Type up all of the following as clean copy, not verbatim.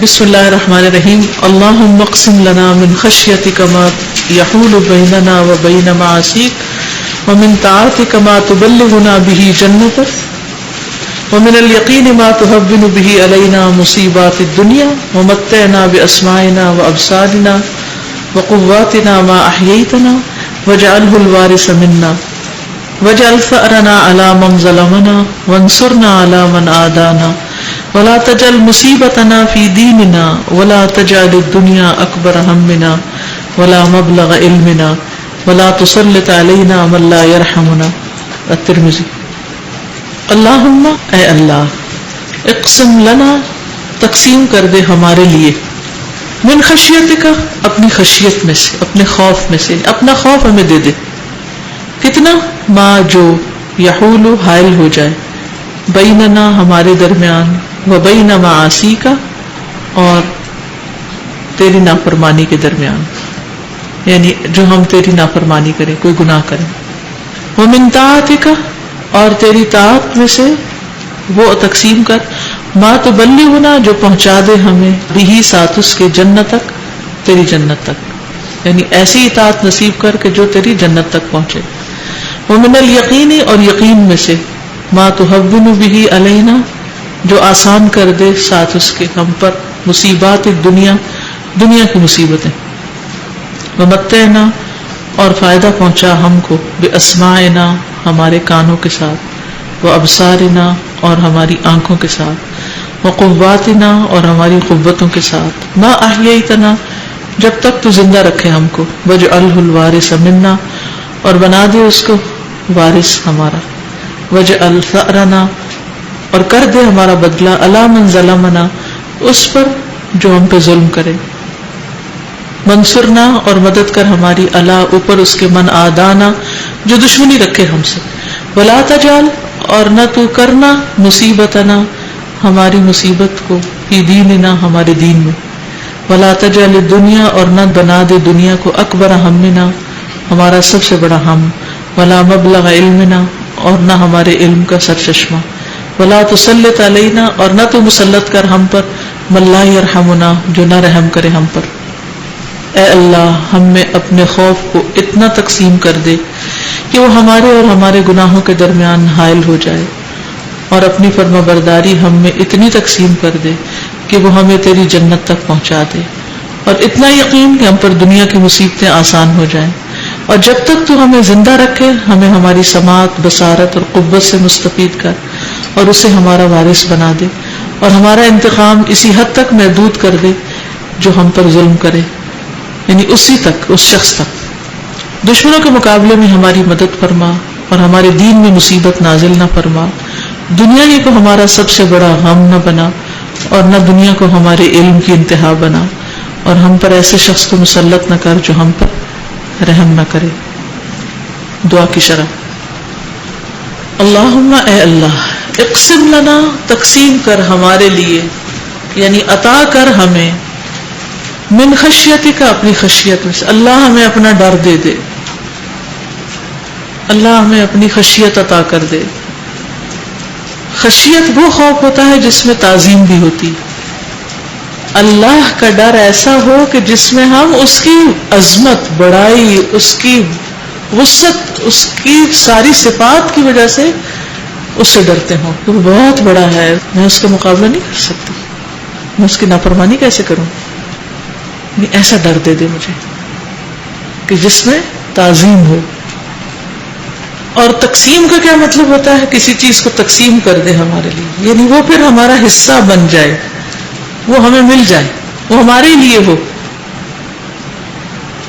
بسم اللہ الرحمن الرحیم اللہم اقسم لنا من خشیتک ما یحول بیننا وبین معاصیک ومن طاعتک ما تبلغنا به جنتک ومن الیقین ما تهون به علینا مصیبات الدنیا ومتعنا باسماعنا وابصارنا وقواتنا ما احییتنا واجعله الوارث منا واجعل ثأرنا على من ظلمنا وانصرنا على من عادانا ولا تجعل مصیبتنا فی دیننا ولا تجعل الدنیا اکبر ہمنا ولا مبلغ علمنا ولا تسلط علینا من لا یرحمنا. الترمذی. اللہم اے اللہ اقسم لنا تقسیم کر دے ہمارے لیے من خشیتک اپنی خشیت میں سے اپنے خوف میں سے اپنا خوف ہمیں دے دے. کتنا؟ ما جو یحول حائل ہو جائے بیننا ہمارے درمیان وبین معاصیک اور تیری نافرمانی کے درمیان، یعنی جو ہم تیری نافرمانی کریں کوئی گناہ کریں. ومن طاعتک اور تیری طاعت میں سے وہ تقسیم کر ما تبلغنا جو پہنچا دے ہمیں بھی ساتھ اس کے جنت تک تیری جنت تک، یعنی ایسی اطاعت نصیب کر کے جو تیری جنت تک پہنچے. ومن الیقین اور یقین میں سے ما تهون به علینا جو آسان کر دے ساتھ اس کے ہم پر مصیبات دنیا دنیا کی مصیبتیں. ومتعنا اور فائدہ پہنچا ہم کو باسماعنا ہمارے کانوں کے ساتھ، وابصارنا اور ہماری آنکھوں کے ساتھ، وقواتنا اور ہماری قوتوں کے ساتھ، ما احییتنا جب تک تو زندہ رکھے ہم کو، واجعلہ الوارث منا اور بنا دے اس کو وارث ہمارا، واجعل ثأرنا اور کر دے ہمارا بدلہ علی من ظلمنا اس پر جو ہم پہ ظلم کرے، منصرنا اور مدد کر ہماری علی اوپر اس کے من عادانا جو دشمنی رکھے ہم سے، ولا تجعل اور نہ تو کرنا مصیبتنا ہماری مصیبت کو فی دیننا ہمارے دین میں، ولا تجعل الدنیا اور نہ بنا دے دنیا کو اکبر ہمنا ہمارا سب سے بڑا ہم، ولا مبلغ علمنا اور نہ ہمارے علم کا سرچشمہ، ولا تسلط علینا اور نہ تو مسلط کر ہم پر من لا یرحمنا جو نہ رحم کرے ہم پر. اے اللہ ہم میں اپنے خوف کو اتنا تقسیم کر دے کہ وہ ہمارے اور ہمارے گناہوں کے درمیان حائل ہو جائے، اور اپنی فرما برداری ہم میں اتنی تقسیم کر دے کہ وہ ہمیں تیری جنت تک پہنچا دے، اور اتنا یقین کہ ہم پر دنیا کی مصیبتیں آسان ہو جائیں. اور جب تک تو ہمیں زندہ رکھے ہمیں ہماری سماعت بصارت اور قوت سے مستفید کر اور اسے ہمارا وارث بنا دے، اور ہمارا انتقام اسی حد تک محدود کر دے جو ہم پر ظلم کرے، یعنی اسی تک، اس شخص تک. دشمنوں کے مقابلے میں ہماری مدد فرما اور ہمارے دین میں مصیبت نازل نہ فرما. دنیا ہی کو ہمارا سب سے بڑا غم نہ بنا، اور نہ دنیا کو ہمارے علم کی انتہا بنا، اور ہم پر ایسے شخص کو مسلط نہ کر جو ہم پر رحم نہ کرے. دعا کی شرح. اللہم اے اللہ اقسم لنا تقسیم کر ہمارے لیے، یعنی عطا کر ہمیں من خشیتک اپنی خشیت میں سے. اللہ ہمیں اپنا ڈر دے دے، اللہ ہمیں اپنی خشیت عطا کر دے. خشیت وہ خوف ہوتا ہے جس میں تعظیم بھی ہوتی. اللہ کا ڈر ایسا ہو کہ جس میں ہم اس کی عظمت، بڑائی، اس کی وسعت، اس کی ساری صفات کی وجہ سے اس سے ڈرتے ہوں کہ وہ بہت بڑا ہے، میں اس کا مقابلہ نہیں کر سکتی، میں اس کی نافرمانی کیسے کروں. ایسا ڈر دے دے مجھے کہ جس میں تعظیم ہو. اور تقسیم کا کیا مطلب ہوتا ہے؟ کسی چیز کو تقسیم کر دے ہمارے لیے، یعنی وہ پھر ہمارا حصہ بن جائے، وہ ہمیں مل جائے، وہ ہمارے لیے ہو.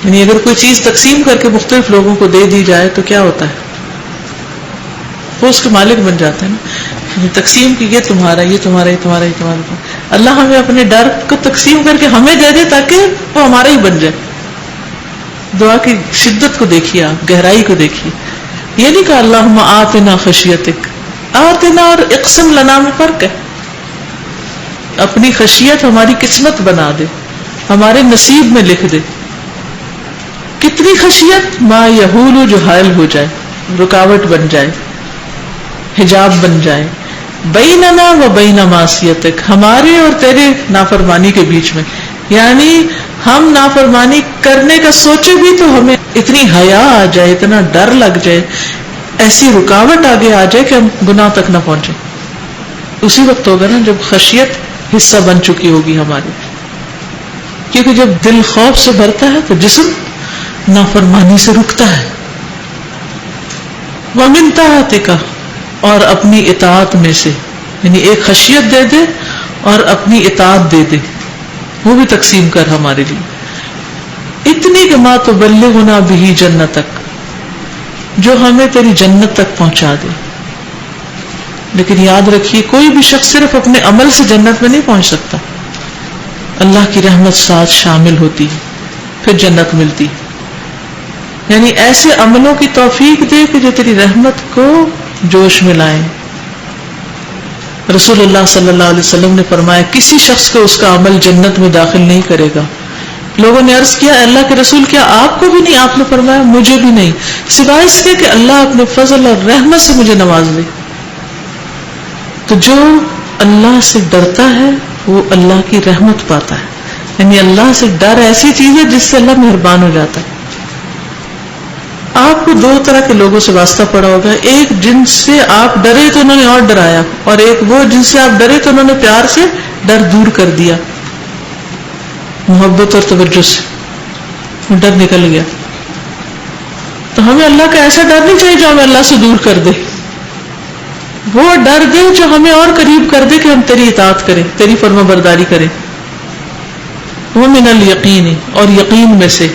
یعنی اگر کوئی چیز تقسیم کر کے مختلف لوگوں کو دے دی جائے تو کیا ہوتا ہے؟ وہ اس کے مالک بن جاتے ہیں نا. تقسیم کی یہ تمہارا، یہ تمہارا، یہ تمہارا، یہ تمہارا. اللہ ہمیں اپنے ڈر کو تقسیم کر کے ہمیں دے دے تاکہ وہ ہمارا ہی بن جائے. دعا کی شدت کو دیکھیے، آپ گہرائی کو دیکھیے. یہ نہیں کہا اللہم آتنا خشیتک، آتنا اور اقسم لنا میں فرق ہے. اپنی خشیت ہماری قسمت بنا دے، ہمارے نصیب میں لکھ دے. کتنی خشیت؟ ما یحول جو حائل ہو جائے، رکاوٹ بن جائے، حجاب بن جائے بیننا و بین معصیتک، ہمارے اور تیرے نافرمانی کے بیچ میں. یعنی ہم نافرمانی کرنے کا سوچے بھی تو ہمیں اتنی حیا آ جائے، اتنا ڈر لگ جائے، ایسی رکاوٹ آگے آ جائے کہ ہم گناہ تک نہ پہنچے. اسی وقت ہوگا نا جب خشیت حصہ بن چکی ہوگی ہماری. کیونکہ جب دل خوف سے بھرتا ہے تو جسم نافرمانی سے رکتا ہے. وَمِن طاعتِكَ، اور اپنی اطاعت میں سے، یعنی ایک خشیت دے دے اور اپنی اطاعت دے دے، وہ بھی تقسیم کر ہمارے لیے. اتنی کہ ما تبلغنا به جنتک، جو ہمیں تیری جنت تک پہنچا دے. لیکن یاد رکھیے کوئی بھی شخص صرف اپنے عمل سے جنت میں نہیں پہنچ سکتا، اللہ کی رحمت ساتھ شامل ہوتی پھر جنت ملتی. یعنی ایسے عملوں کی توفیق دے کہ جو تیری رحمت کو جوش میں لائیں. رسول اللہ صلی اللہ علیہ وسلم نے فرمایا کسی شخص کو اس کا عمل جنت میں داخل نہیں کرے گا. لوگوں نے عرض کیا اللہ کے رسول کیا آپ کو بھی نہیں؟ آپ نے فرمایا مجھے بھی نہیں، سوائے اس کے کہ اللہ اپنے فضل اور رحمت سے مجھے نواز دے. تو جو اللہ سے ڈرتا ہے وہ اللہ کی رحمت پاتا ہے. یعنی اللہ سے ڈر ایسی چیز ہے جس سے اللہ مہربان ہو جاتا ہے. آپ کو دو طرح کے لوگوں سے واسطہ پڑا ہوگا، ایک جن سے آپ ڈرے تو انہوں نے اور ڈرایا، اور ایک وہ جن سے آپ ڈرے تو انہوں نے پیار سے ڈر دور کر دیا، محبت اور توجہ سے ڈر نکل گیا. تو ہمیں اللہ کا ایسا ڈر نہیں چاہیے جو ہمیں اللہ سے دور کر دے، وہ ڈر دے جو ہمیں اور قریب کر دے کہ ہم تیری اطاعت کریں، تیری فرما برداری کریں. وہ من الیقین، اور یقین میں سے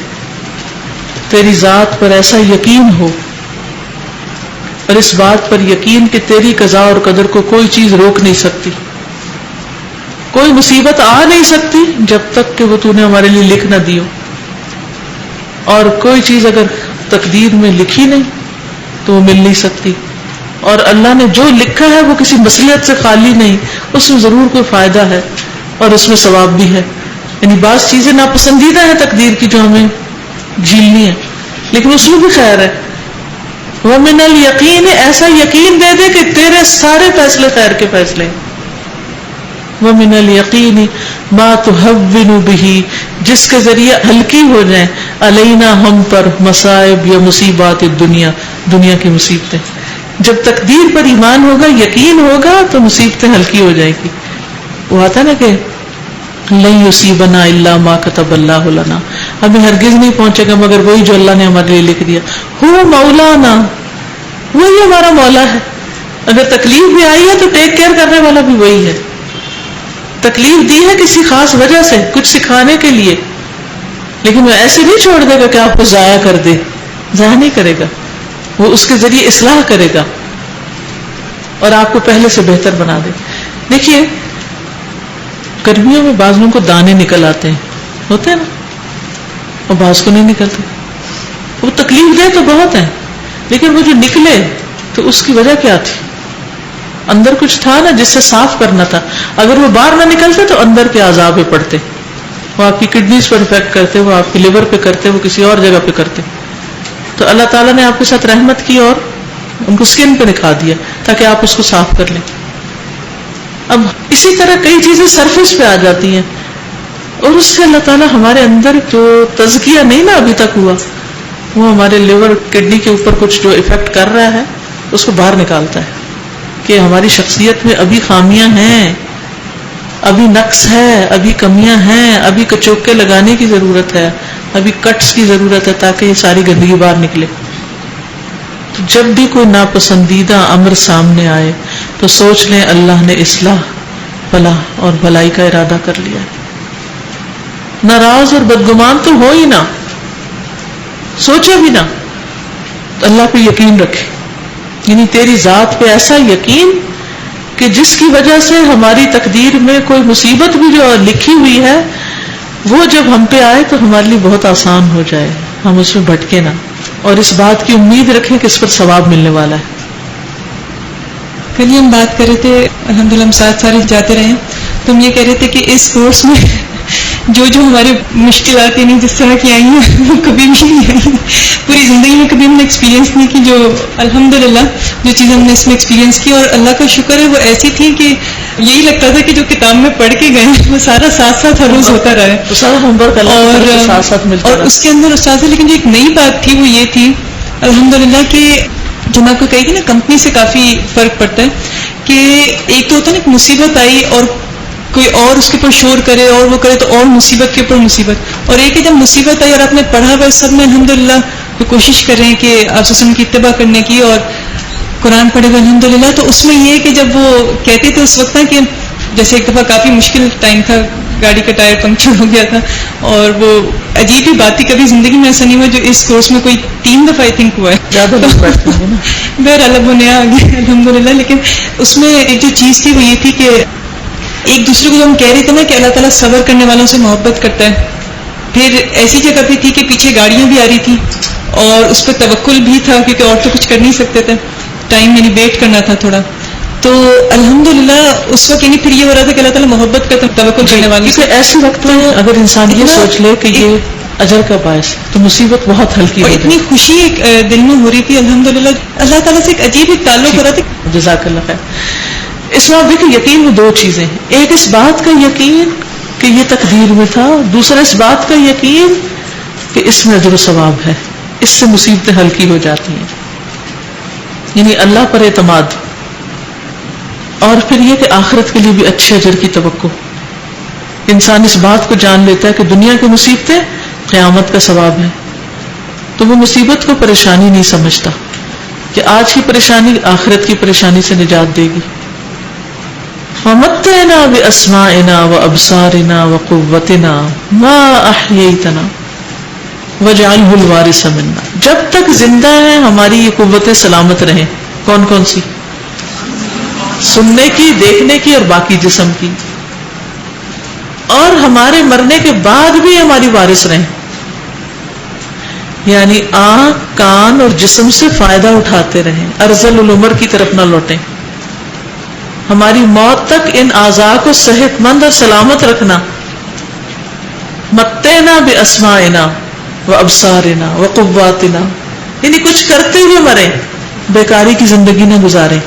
تیری ذات پر ایسا یقین ہو اور اس بات پر یقین کہ تیری قضاء اور قدر کو کوئی چیز روک نہیں سکتی، کوئی مصیبت آ نہیں سکتی جب تک کہ وہ تو نے ہمارے لیے لکھ نہ دی ہو، اور کوئی چیز اگر تقدیر میں لکھی نہیں تو وہ مل نہیں سکتی. اور اللہ نے جو لکھا ہے وہ کسی مصلحت سے خالی نہیں، اس میں ضرور کوئی فائدہ ہے اور اس میں ثواب بھی ہے. یعنی بعض چیزیں ناپسندیدہ ہیں تقدیر کی جو ہمیں جھیلنی ہے، لیکن اس میں بھی خیر ہے. وَمِنَ الْيَقِينِ، ایسا یقین دے دے کہ تیرے سارے فیصلے خیر کے فیصلے ہیں. وَمِنَ الْيَقِينِ مَا تُهَوِّنُ بِهِ، جس کے ذریعے ہلکی ہو جائیں علینا ہم پر مصائب یا مصیبات الدنیا، دنیا کی مصیبتیں. جب تقدیر پر ایمان ہوگا، یقین ہوگا تو مصیبتیں ہلکی ہو جائیں گی. وہ آتا نا کہ لن یصیبنا الا ما کتب اللہ لنا، ہمیں ہرگز نہیں پہنچے گا مگر وہی جو اللہ نے ہمارے لیے لکھ دیا. ہو مولانا، وہی ہمارا مولا ہے. اگر تکلیف بھی آئی ہے تو ٹیک کیئر کرنے والا بھی وہی ہے. تکلیف دی ہے کسی خاص وجہ سے، کچھ سکھانے کے لیے، لیکن وہ ایسے نہیں چھوڑ دے گا کہ آپ کو ضائع کر دے. ضائع نہیں کرے گا، وہ اس کے ذریعے اصلاح کرے گا اور آپ کو پہلے سے بہتر بنا دے. دیکھیے گرمیوں میں بعض لوگوں کو دانے نکل آتے ہیں، ہوتے ہیں نا، اور بعض کو نہیں نکلتے. وہ تکلیف دے تو بہت ہے، لیکن وہ جو نکلے تو اس کی وجہ کیا تھی؟ اندر کچھ تھا نا جس سے صاف کرنا تھا. اگر وہ باہر نہ نکلتے تو اندر کے اعضاء پہ پڑتے، وہ آپ کی کڈنیز پر افیکٹ کرتے، وہ آپ کی لیور پہ کرتے، وہ کسی اور جگہ پہ کرتے. تو اللہ تعالیٰ نے آپ کے ساتھ رحمت کی اور ان کو اسکن پہ نکھا دیا تاکہ آپ اس کو صاف کر لیں. اب اسی طرح کئی چیزیں سرفیس پہ آ جاتی ہیں اور اس سے اللہ تعالیٰ ہمارے اندر جو تزکیہ نہیں نا ابھی تک ہوا، وہ ہمارے لیور کڈنی کے اوپر کچھ جو افیکٹ کر رہا ہے اس کو باہر نکالتا ہے کہ ہماری شخصیت میں ابھی خامیاں ہیں، ابھی نقص ہے، ابھی کمیاں ہیں، ابھی کچوکے لگانے کی ضرورت ہے، ابھی کٹس کی ضرورت ہے تاکہ یہ ساری گندگی باہر نکلے. جب بھی کوئی ناپسندیدہ امر سامنے آئے تو سوچ لیں اللہ نے اصلاح، فلاح اور بھلائی کا ارادہ کر لیا. ناراض اور بدگمان تو ہو ہی نہ، سوچے بھی نہ، تو اللہ پہ یقین رکھے. یعنی تیری ذات پہ ایسا یقین کہ جس کی وجہ سے ہماری تقدیر میں کوئی مصیبت بھی جو لکھی ہوئی ہے وہ جب ہم پہ آئے تو ہمارے لیے بہت آسان ہو جائے، ہم اس میں بھٹکے نہ، اور اس بات کی امید رکھیں کہ اس پر ثواب ملنے والا ہے. کل ہم بات کر رہے تھے، الحمدللہ ہم ساتھ ساتھ جاتے رہے، تم یہ کہہ رہے تھے کہ اس کورس میں جو ہماری مشکلات یعنی جس طرح کی آئی ہیں وہ کبھی بھی نہیں آئی پوری زندگی میں، کبھی ہم نے ایکسپیرینس نہیں کی. جو الحمدللہ جو چیزیں ہم نے اس میں ایکسپیرینس کی، اور اللہ کا شکر ہے وہ ایسی تھی کہ یہی لگتا تھا کہ جو کتاب میں پڑھ کے گئے وہ سارا ساتھ ساتھ ہر روز ہوتا رہا ہے، تو سارا ہوم ورک ساتھ ساتھ ملتا اور اس کے اندر استاد. لیکن جو ایک نئی بات تھی وہ یہ تھی الحمدللہ کہ جو میں آپ کو کہی تھی نا کمپنی سے کافی فرق پڑتا ہے کہ ایک تو ہوتا ہے نا کہ مصیبت آئی اور کوئی اور اس کے اوپر شور کرے اور وہ کرے تو اور مصیبت کے اوپر مصیبت، اور ایک ہے جب مصیبت آئی اور آپ نے پڑھا ہوا سب میں الحمدللہ تو کوشش کر رہے ہیں کہ آپ وسلم کی اتباع کرنے کی اور قرآن پڑھے ہوئے الحمدللہ. تو اس میں یہ ہے کہ جب وہ کہتے تھے اس وقت نا کہ جیسے ایک دفعہ کافی مشکل ٹائم تھا، گاڑی کا ٹائر پنکچر ہو گیا تھا، اور وہ عجیب ہی بات تھی، کبھی زندگی میں ایسا نہیں ہوا جو اس کورس میں کوئی 3 دفعہ آئی تھنک ہوا ہے، زیادہ بہر الگ ہونے آ گیا الحمدللہ. لیکن اس میں ایک جو چیز تھی وہ یہ تھی کہ ایک دوسرے کو ہم کہہ رہے تھے نا کہ اللہ تعالیٰ صبر کرنے والوں سے محبت کرتا ہے. پھر ایسی جگہ بھی تھی کہ پیچھے گاڑیاں بھی آ رہی تھی اور اس پہ توکل بھی تھا کیونکہ اور تو کچھ کر نہیں سکتے تھے، ٹائم یعنی ویٹ کرنا تھا تھوڑا. تو الحمدللہ اس وقت یعنی پھر یہ ہو رہا تھا کہ اللہ تعالیٰ محبت کرتا ہے توکل کرنے والوں سے. ایسے وقت میں اگر انسان یہ سوچ لے کہ یہ اجر کا باعث تو مصیبت بہت ہلکی اور ہو اتنی خوشی ایک دل میں ہو رہی تھی الحمدللہ. اللہ تعالیٰ سے ایک عجیب ایک تعلق ہو رہا تھا. جزاک اللہ خیر. اس میں دیکھیں یقین میں 2 چیزیں ہیں، ایک اس بات کا یقین کہ یہ تقدیر میں تھا، دوسرا اس بات کا یقین کہ اس میں اجر و ثواب ہے، اس سے مصیبتیں ہلکی ہو جاتی ہیں، یعنی اللہ پر اعتماد. اور پھر یہ کہ آخرت کے لیے بھی اچھے اجر کی توقع. انسان اس بات کو جان لیتا ہے کہ دنیا کی مصیبتیں قیامت کا ثواب ہے، تو وہ مصیبت کو پریشانی نہیں سمجھتا کہ آج کی پریشانی آخرت کی پریشانی سے نجات دے گی. وَمَتِّعْنَا بِأَسْمَاعِنَا وَأَبْصَارِنَا وَقُوَّتِنَا مَا أَحْيَيْتَنَا وَاجْعَلْهُ الْوَارِثَ مِنَّا. جب تک زندہ ہیں ہماری یہ قوتیں سلامت رہیں. کون کون سی؟ سننے کی، دیکھنے کی اور باقی جسم کی. اور ہمارے مرنے کے بعد بھی ہماری وارث رہیں، یعنی آنکھ، کان اور جسم سے فائدہ اٹھاتے رہیں، ارذل العمر کی طرف نہ لوٹیں. ہماری موت تک ان اعضاء کو صحت مند اور سلامت رکھنا. متعنا باسماعنا وابصارنا وقواتنا، یعنی کچھ کرتے ہوئے مریں، بیکاری کی زندگی نہ گزاریں.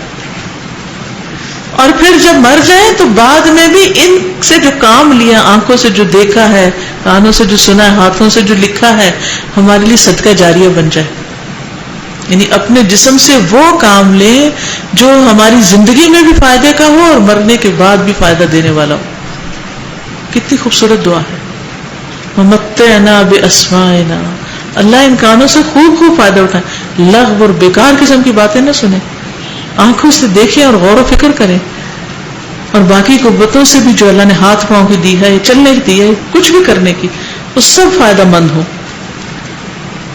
اور پھر جب مر جائیں تو بعد میں بھی ان سے جو کام لیا، آنکھوں سے جو دیکھا ہے، کانوں سے جو سنا ہے، ہاتھوں سے جو لکھا ہے، ہمارے لیے صدقہ جاریہ بن جائے. یعنی اپنے جسم سے وہ کام لیں جو ہماری زندگی میں بھی فائدے کا ہو اور مرنے کے بعد بھی فائدہ دینے والا ہو. کتنی خوبصورت دعا ہے. وَمَتِّعْنَا بِأَسْمَاعِنَا. اللہ ان کانوں سے خوب خوب فائدہ اٹھائے، لغو اور بیکار قسم کی باتیں نہ سنیں، آنکھوں سے دیکھیں اور غور و فکر کریں. اور باقی قوتوں سے بھی جو اللہ نے ہاتھ پاؤں کی دی ہے، چلنے کی دی ہے، کچھ بھی کرنے کی، وہ سب فائدہ مند ہو.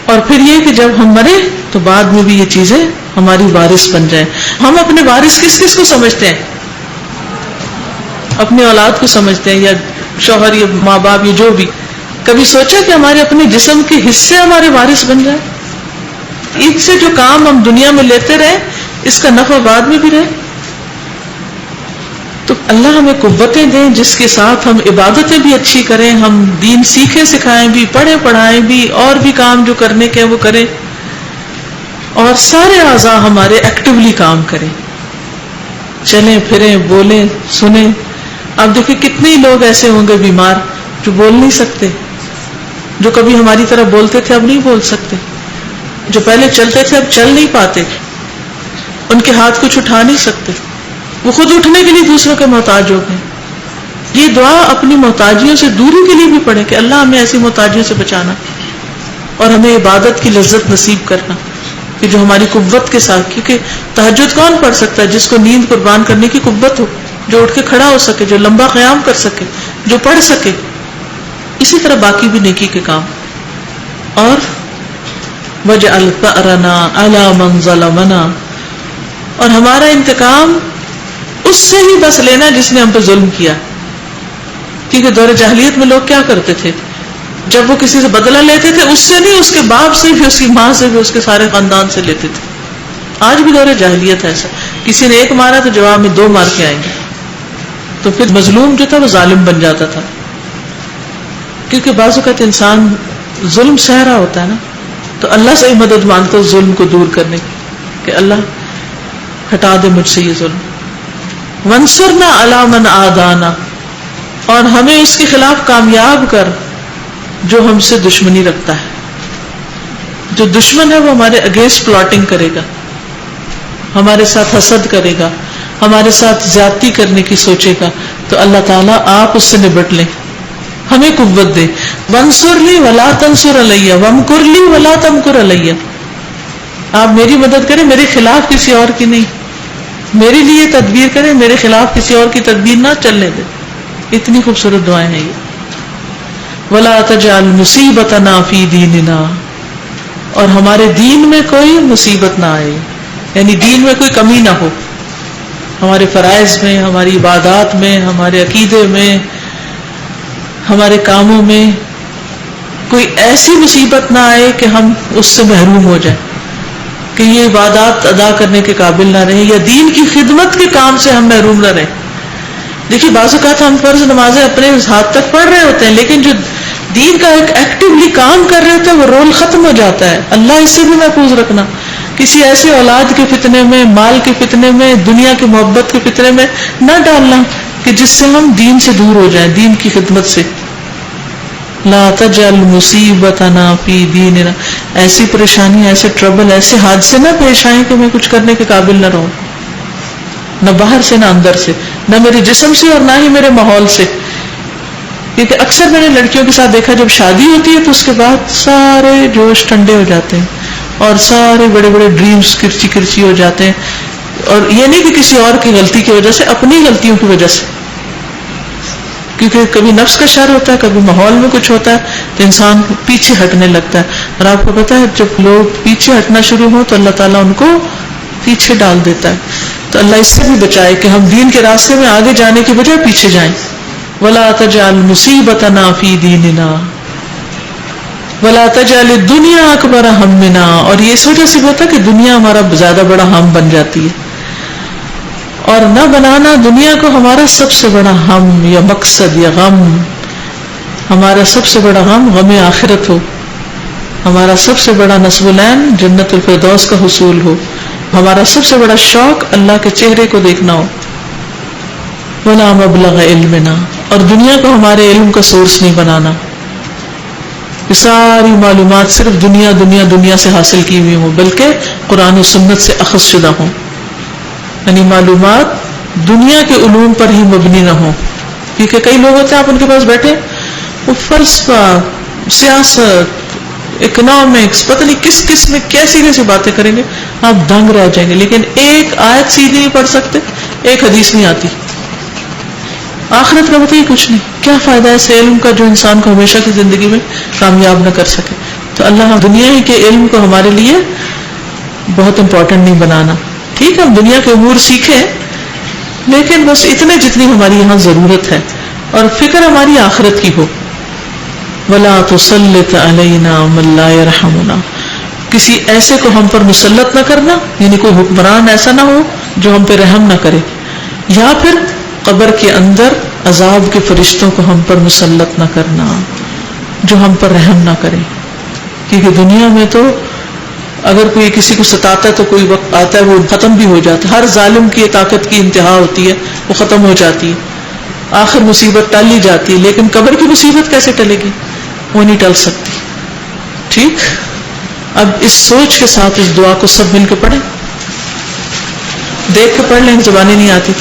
اور پھر یہ کہ جب ہم مرے تو بعد میں بھی یہ چیزیں ہماری وارث بن جائیں. ہم اپنے وارث کس کس کو سمجھتے ہیں؟ اپنی اولاد کو سمجھتے ہیں، یا شوہر یا ماں باپ یا جو بھی. کبھی سوچا کہ ہمارے اپنے جسم کے حصے ہمارے وارث بن جائیں؟ ان سے جو کام ہم دنیا میں لیتے رہے اس کا نفع بعد میں بھی رہے. تو اللہ ہمیں قوتیں دیں جس کے ساتھ ہم عبادتیں بھی اچھی کریں، ہم دین سیکھیں سکھائیں بھی، پڑھیں پڑھائیں بھی، اور بھی کام جو کرنے کے وہ کریں، اور سارے اعضاء ہمارے ایکٹیولی کام کریں، چلیں پھریں، بولیں، سنیں. اب دیکھیں کتنے لوگ ایسے ہوں گے بیمار جو بول نہیں سکتے، جو کبھی ہماری طرح بولتے تھے اب نہیں بول سکتے، جو پہلے چلتے تھے اب چل نہیں پاتے، ان کے ہاتھ کچھ اٹھا نہیں سکتے، وہ خود اٹھنے کے لیے دوسروں کے محتاج ہو گئے. یہ دعا اپنی محتاجیوں سے دوری کے لیے بھی پڑھے کہ اللہ ہمیں ایسی محتاجیوں سے بچانا اور ہمیں عبادت کی لذت نصیب کرنا کہ جو ہماری قوت کے ساتھ. کیونکہ تہجد کون پڑھ سکتا ہے؟ جس کو نیند قربان کرنے کی قوت ہو، جو اٹھ کے کھڑا ہو سکے، جو لمبا قیام کر سکے، جو پڑھ سکے. اسی طرح باقی بھی نیکی کے کام. اور وَاجْعَلْ ثَأْرَنَا عَلَى مَنْ ظَلَمَنَا، اور ہمارا انتقام اس سے ہی بس لینا جس نے ہم پہ ظلم کیا. کیونکہ دور جاہلیت میں لوگ کیا کرتے تھے؟ جب وہ کسی سے بدلہ لیتے تھے اس سے نہیں، اس کے باپ سے بھی، اس کی ماں سے بھی، اس کے سارے خاندان سے لیتے تھے. آج بھی دور جاہلیت ہے ایسا. کسی نے ایک مارا تو جواب میں 2 مار کے آئیں گے، تو پھر مظلوم جو تھا وہ ظالم بن جاتا تھا. کیونکہ بعض اوقات انسان ظلم سہ رہا ہوتا ہے نا، تو اللہ سے ہی مدد مانگتا ہے ظلم کو دور کرنے کی کہ اللہ ہٹا دے مجھ سے یہ ظلم. وانصرنا علی من عادانا، اور ہمیں اس کے خلاف کامیاب کر جو ہم سے دشمنی رکھتا ہے. جو دشمن ہے وہ ہمارے اگینسٹ پلاٹنگ کرے گا، ہمارے ساتھ حسد کرے گا، ہمارے ساتھ زیادتی کرنے کی سوچے گا، تو اللہ تعالیٰ آپ اس سے نبٹ لیں، ہمیں قوت دے. وانصر لی ولا تنصر علیہ وامکر لی ولا تمکر علیہ، آپ میری مدد کریں میرے خلاف کسی اور کی نہیں، میرے لیے تدبیر کریں میرے خلاف کسی اور کی تدبیر نہ چلنے دیں. اتنی خوبصورت دعائیں ہیں یہ. ولا تجعل مصیبتنا فی دیننا، اور ہمارے دین میں کوئی مصیبت نہ آئے، یعنی دین میں کوئی کمی نہ ہو، ہمارے فرائض میں، ہماری عبادات میں، ہمارے عقیدے میں، ہمارے کاموں میں کوئی ایسی مصیبت نہ آئے کہ ہم اس سے محروم ہو جائیں، کہ یہ عبادات ادا کرنے کے قابل نہ رہیں، یا دین کی خدمت کے کام سے ہم محروم نہ رہیں. دیکھیے بعض اوقات ہم فرض نمازیں اپنے ہاتھ تک پڑھ رہے ہوتے ہیں، لیکن جو دین کا ایک ایکٹیولی کام کر رہے ہوتے ہیں وہ رول ختم ہو جاتا ہے. اللہ اس سے بھی محفوظ رکھنا، کسی ایسے اولاد کے فتنے میں، مال کے فتنے میں، دنیا کی محبت کے فتنے میں نہ ڈالنا کہ جس سے ہم دین سے دور ہو جائیں، دین کی خدمت سے. لا تجعل مصیبتنا فی دیننا، ایسی پریشانی، ایسے ٹربل، ایسے حادثے نہ پیش آئیں کہ میں کچھ کرنے کے قابل نہ رہوں، نہ باہر سے، نہ اندر سے، نہ میرے جسم سے اور نہ ہی میرے ماحول سے. کیونکہ اکثر میں نے لڑکیوں کے ساتھ دیکھا جب شادی ہوتی ہے تو اس کے بعد سارے جوش ٹھنڈے ہو جاتے ہیں اور سارے بڑے بڑے ڈریمز کرچی کرچی ہو جاتے ہیں. اور یہ نہیں کہ کسی اور کی غلطی کی وجہ سے، اپنی غلطیوں کی وجہ سے، کیونکہ کبھی نفس کا شر ہوتا ہے، کبھی ماحول میں کچھ ہوتا ہے تو انسان پیچھے ہٹنے لگتا ہے. اور آپ کو پتا ہے جب لوگ پیچھے ہٹنا شروع ہو تو اللہ تعالیٰ ان کو پیچھے ڈال دیتا ہے. تو اللہ اس سے بھی بچائے کہ ہم دین کے راستے میں آگے جانے کی بجائے پیچھے جائیں. ولا تجعل مصیبتنا فی دیننا ولا تجعل الدنیا اکبر ہمنا، اور یہ اس وجہ سے ہوتا ہے کہ دنیا ہمارا زیادہ بڑا ہم بن جاتی ہے، اور نہ بنانا دنیا کو ہمارا سب سے بڑا ہم یا مقصد یا غم. ہمارا سب سے بڑا غم غم آخرت ہو، ہمارا سب سے بڑا نصب العین جنت الفردوس کا حصول ہو، ہمارا سب سے بڑا شوق اللہ کے چہرے کو دیکھنا ہو. ولا مبلغ علمنا، اور دنیا کو ہمارے علم کا سورس نہیں بنانا، یہ ساری معلومات صرف دنیا دنیا دنیا سے حاصل کی ہوئی ہوں، بلکہ قرآن و سنت سے اخذ شدہ ہوں. یعنی معلومات دنیا کے علوم پر ہی مبنی نہ ہوں. کیونکہ کئی لوگ ہوتے ہیں آپ ان کے پاس بیٹھے وہ فلسفہ، سیاست، اکنامکس، پتہ نہیں کس کس میں کیسی کیسی باتیں کریں گے، آپ دنگ رہ جائیں گے، لیکن ایک آیت سیدھی نہیں پڑھ سکتے، ایک حدیث نہیں آتی. آخرت کا بتائیے کچھ نہیں. کیا فائدہ ہے ایسے علم کا جو انسان کو ہمیشہ کی زندگی میں کامیاب نہ کر سکے. تو اللہ دنیا ہی کے علم کو ہمارے لیے بہت امپورٹنٹ نہیں بنانا. ٹھیک ہے ہم دنیا کے امور سیکھیں لیکن بس اتنے جتنی ہماری یہاں ضرورت ہے، اور فکر ہماری آخرت کی ہو. ولا تسلط علینا من لا یرحمنا، کسی ایسے کو ہم پر مسلط نہ کرنا، یعنی کوئی حکمران ایسا نہ ہو جو ہم پہ رحم نہ کرے، یا پھر قبر کے اندر عذاب کے فرشتوں کو ہم پر مسلط نہ کرنا جو ہم پر رحم نہ کرے. کیونکہ دنیا میں تو اگر کوئی کسی کو ستاتا ہے تو کوئی وقت آتا ہے وہ ختم بھی ہو جاتا ہے. ہر ظالم کی طاقت کی انتہا ہوتی ہے، وہ ختم ہو جاتی ہے، آخر مصیبت ٹل ہی جاتی ہے. لیکن قبر کی مصیبت کیسے ٹلے گی؟ وہ نہیں ٹل سکتی. ٹھیک، اب اس سوچ کے ساتھ اس دعا کو سب مل کے پڑھیں. دیکھ کے پڑھ لیں، زبانیں نہیں آتی.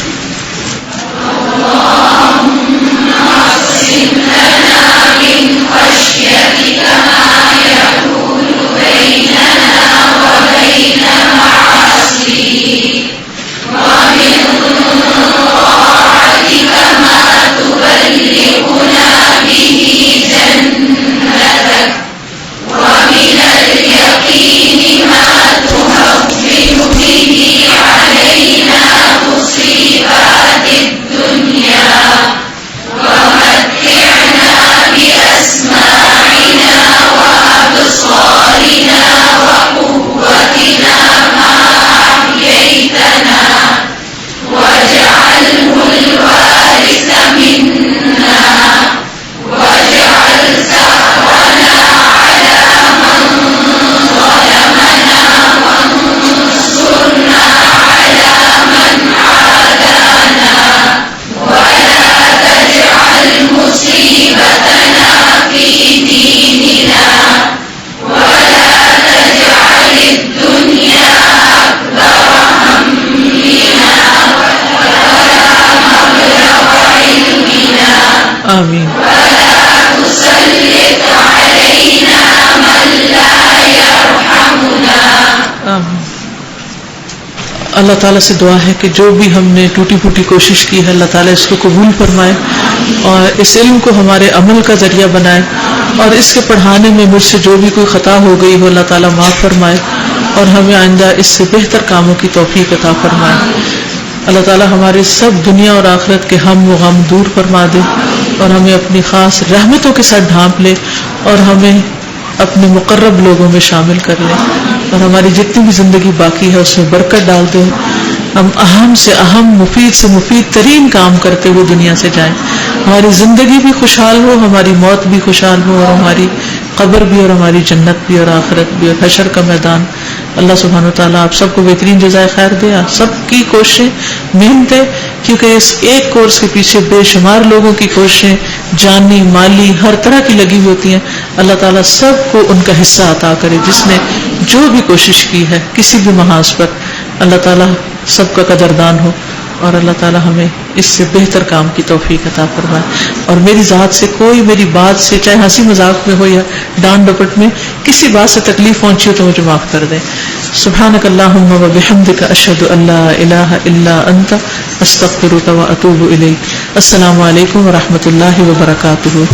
مصيبة آمین. آمین. اللہ تعالیٰ سے دعا ہے کہ جو بھی ہم نے ٹوٹی پھوٹی کوشش کی ہے اللہ تعالیٰ اس کو قبول فرمائے اور اس علم کو ہمارے عمل کا ذریعہ بنائے, اور اس کے پڑھانے میں مجھ سے جو بھی کوئی خطا ہو گئی ہو اللہ تعالیٰ معاف فرمائے اور ہمیں آئندہ اس سے بہتر کاموں کی توفیق عطا فرمائے. اللہ تعالیٰ ہمارے سب دنیا اور آخرت کے ہم و غم دور فرما دے اور ہمیں اپنی خاص رحمتوں کے ساتھ ڈھانپ لے اور ہمیں اپنے مقرب لوگوں میں شامل کر لے, اور ہماری جتنی بھی زندگی باقی ہے اس میں برکت ڈال دے. ہم اہم سے اہم, مفید سے مفید ترین کام کرتے ہوئے دنیا سے جائیں. ہماری زندگی بھی خوشحال ہو, ہماری موت بھی خوشحال ہو, اور ہماری قبر بھی, اور ہماری جنت بھی, اور آخرت بھی, اور حشر کا میدان. اللہ سبحانہ وتعالیٰ آپ سب کو بہترین جزائے خیر دے. سب کی کوششیں, محنتیں, کیونکہ اس ایک کورس کے پیچھے بے شمار لوگوں کی کوششیں جانی مالی ہر طرح کی لگی ہوتی ہیں. اللہ تعالیٰ سب کو ان کا حصہ عطا کرے جس نے جو بھی کوشش کی ہے کسی بھی محاذ پر. اللہ تعالیٰ سب کا قدردان ہو, اور اللہ تعالیٰ ہمیں اس سے بہتر کام کی توفیق عطا فرمائے. اور میری ذات سے کوئی, میری بات سے, چاہے ہنسی مذاق میں ہو یا ڈانٹ ڈپٹ میں, کسی بات سے تکلیف پہنچی ہو تو مجھے معاف کر دیں. سبحانک اللہم و بحمدک اشہد ان لا الہ الا انت استغفرک و اتوب الیک. السلام علیکم و رحمۃ اللہ وبرکاتہ.